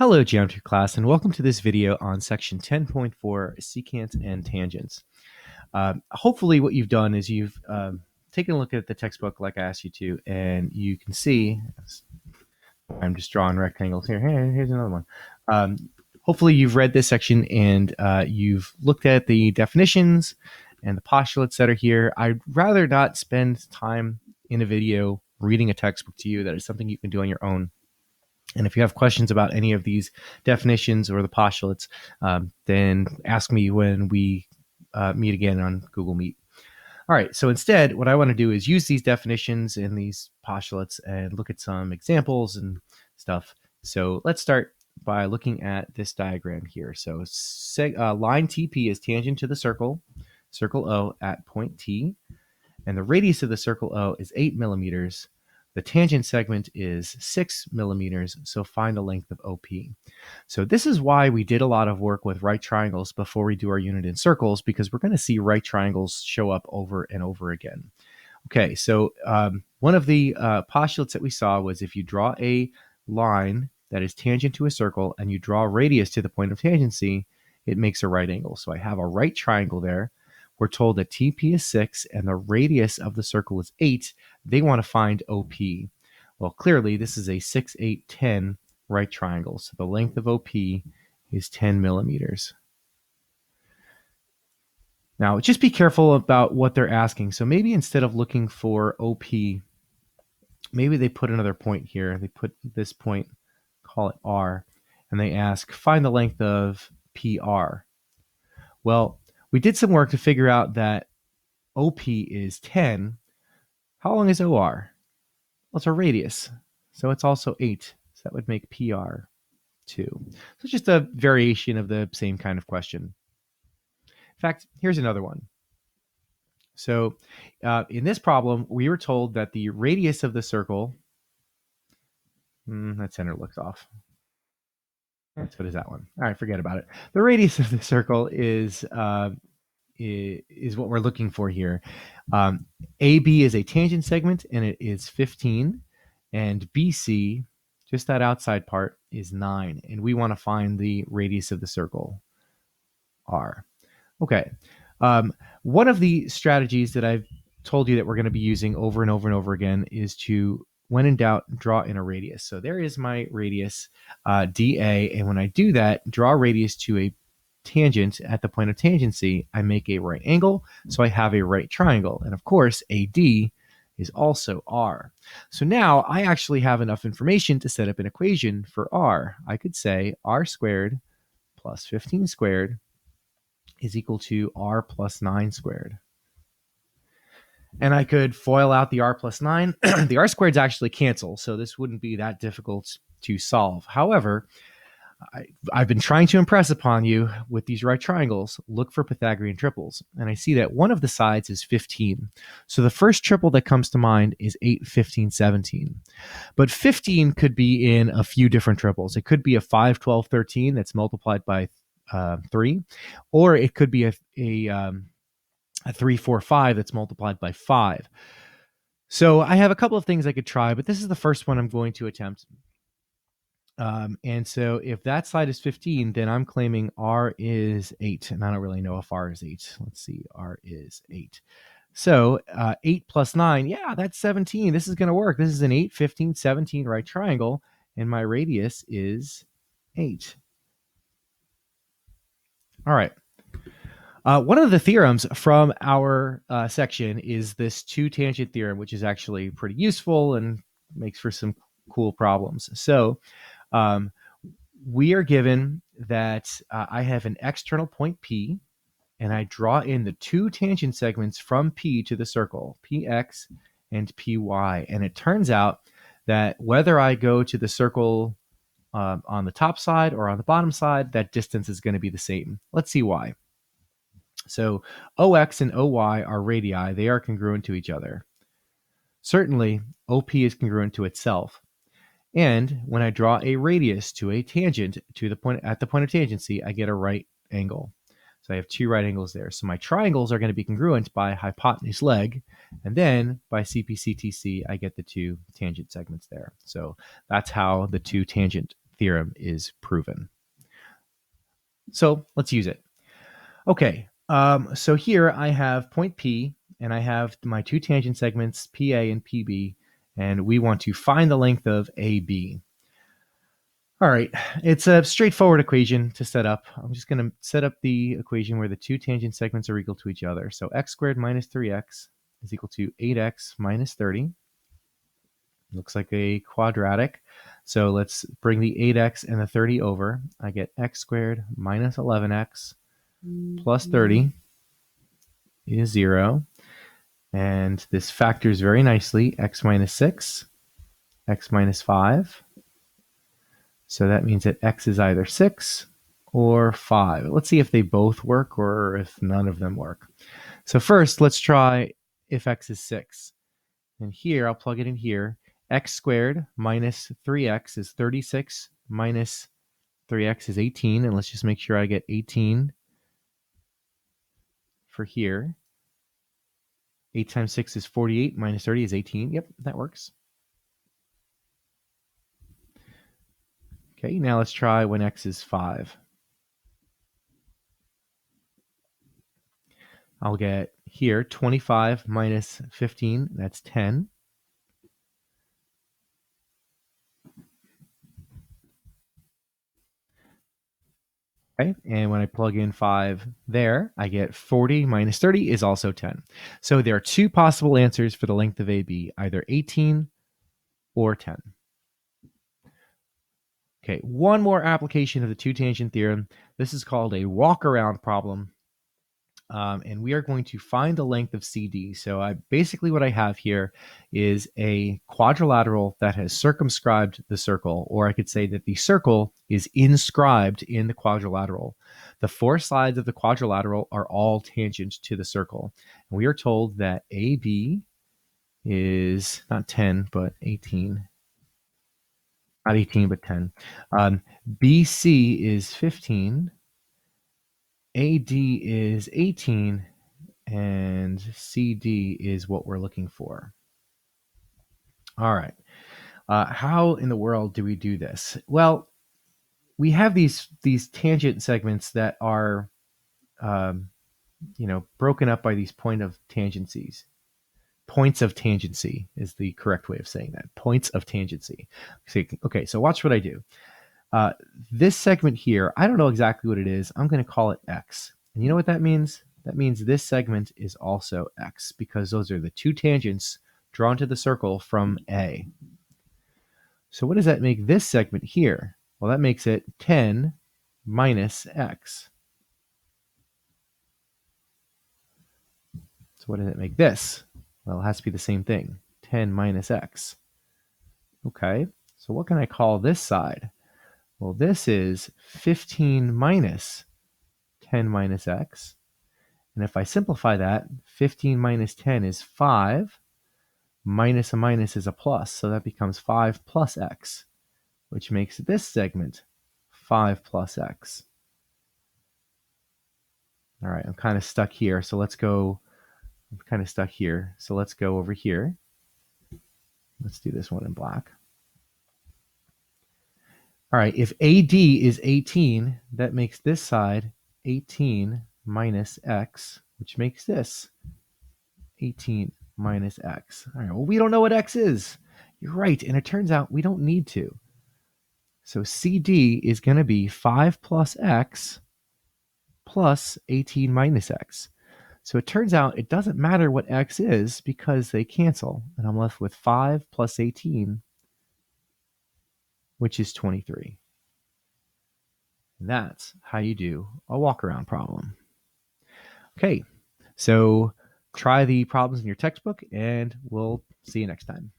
Hello, geometry class, and welcome to this video on section 10.4, secants and tangents. Hopefully what you've done is you've taken a look at the textbook like I asked you to, and you can see, I'm just drawing rectangles here. Here's another one. Hopefully you've read this section and you've looked at the definitions and the postulates that are here. I'd rather not spend time in a video reading a textbook to you. That is something you can do on your own. And if you have questions about any of these definitions or the postulates, then ask me when we meet again on Google Meet. All right, so instead, what I want to do is use these definitions and these postulates and look at some examples and stuff. So let's start by looking at this diagram here. So line TP is tangent to the circle O at point T, and the radius of the circle O is 8 millimeters. The tangent segment is 6 millimeters, so find the length of OP. So this is why we did a lot of work with right triangles before we do our unit in circles, because we're going to see right triangles show up over and over again. Okay, so one of the postulates that we saw was if you draw a line that is tangent to a circle and you draw a radius to the point of tangency, it makes a right angle. So I have a right triangle there. We're told that TP is 6 and the radius of the circle is 8. They want to find OP. Well, clearly this is a 6, 8, 10 right triangle. So the length of OP is 10 millimeters. Now, just be careful about what they're asking. So maybe instead of looking for OP, maybe they put another point here. They put this point, call it R, and they ask, find the length of PR. Well, we did some work to figure out that OP is 10. How long is OR? Well, it's a radius, so it's also 8. So that would make PR 2. So it's just a variation of the same kind of question. In fact, here's another one. So in this problem, we were told that the radius of the circle, that center looks off. What is that one? All right, forget about it. The radius of the circle is what we're looking for here. AB is a tangent segment, and it is 15. And BC, just that outside part, is 9. And we want to find the radius of the circle, R. Okay. One of the strategies that I've told you that we're going to be using over and over and over again is to, when in doubt, draw in a radius. So there is my radius, dA. And when I do that, draw a radius to a tangent at the point of tangency, I make a right angle, so I have a right triangle. And of course, AD is also R. So now I actually have enough information to set up an equation for R. I could say R squared plus 15 squared is equal to R plus 9 squared. And I could FOIL out the R plus 9. The R squareds actually cancel, so this wouldn't be that difficult to solve. However, I've been trying to impress upon you with these right triangles, look for Pythagorean triples. And I see that one of the sides is 15. So the first triple that comes to mind is 8, 15, 17. But 15 could be in a few different triples. It could be a 5, 12, 13 that's multiplied by 3, or it could be a 3, 4, 5 that's multiplied by 5. So I have a couple of things I could try, but this is the first one I'm going to attempt. And so if that side is 15, then I'm claiming R is 8. And I don't really know if R is 8. Let's see, R is 8. So 8 plus 9, yeah, that's 17. This is going to work. This is an 8, 15, 17 right triangle, and my radius is 8. All right. One of the theorems from our section is this two-tangent theorem, which is actually pretty useful and makes for some cool problems. So we are given that I have an external point P, and I draw in the two tangent segments from P to the circle, PX and PY. And it turns out that whether I go to the circle on the top side or on the bottom side, that distance is going to be the same. Let's see why. So OX and OY are radii. They are congruent to each other. Certainly, OP is congruent to itself. And when I draw a radius to a tangent to the point at the point of tangency, I get a right angle. So I have two right angles there. So my triangles are going to be congruent by hypotenuse leg, and then by CPCTC, I get the two tangent segments there. So that's how the two tangent theorem is proven. So let's use it. Okay, so here I have point P, and I have my two tangent segments, PA and PB, and we want to find the length of AB. All right, it's a straightforward equation to set up. I'm just going to set up the equation where the two tangent segments are equal to each other. So x squared minus 3x is equal to 8x minus 30. Looks like a quadratic. So let's bring the 8x and the 30 over. I get x squared minus 11x plus 30 is 0. And this factors very nicely. X minus 6, x minus 5. So that means that x is either 6 or 5. Let's see if they both work or if none of them work. So first, let's try if x is 6. And here, I'll plug it in here. X squared minus 3x is 36 minus 3x is 18. And let's just make sure I get 18 for here. 8 times 6 is 48 minus 30 is 18. Yep, that works. Okay, now let's try when x is 5. I'll get here 25 minus 15, that's 10. Okay, and when I plug in 5 there, I get 40 minus 30 is also 10. So there are two possible answers for the length of AB, either 18 or 10. Okay, one more application of the two tangent theorem. This is called a walk-around problem. And we are going to find the length of CD. So basically what I have here is a quadrilateral that has circumscribed the circle, or I could say that the circle is inscribed in the quadrilateral. The four sides of the quadrilateral are all tangent to the circle. And we are told that AB is not 10, but 18. Not 18, but 10. BC is 15. AD is 18, and CD is what we're looking for. All right. How in the world do we do this? Well, we have these tangent segments that are, broken up by these points of tangency is the correct way of saying that. Points of tangency. Okay, so watch what I do. This segment here, I don't know exactly what it is. I'm going to call it X. And you know what that means? That means this segment is also X because those are the two tangents drawn to the circle from A. So what does that make this segment here? Well, that makes it 10 minus X. So what does it make this? Well, it has to be the same thing. 10 minus X. Okay, so what can I call this side? Well, this is 15 minus 10 minus X. And if I simplify that, 15 minus 10 is 5. Minus a minus is a plus. So that becomes 5 plus X, which makes this segment 5 plus X. All right, I'm kind of stuck here. So let's go. I'm kind of stuck here. So let's go over here. Let's do this one in black. All right, if AD is 18, that makes this side 18 minus X, which makes this 18 minus X. All right, well, we don't know what X is. You're right, and it turns out we don't need to. So CD is going to be 5 plus X plus 18 minus X. So it turns out it doesn't matter what X is because they cancel, and I'm left with 5 plus 18, which is 23. And that's how you do a walk-around problem. Okay, so try the problems in your textbook, and we'll see you next time.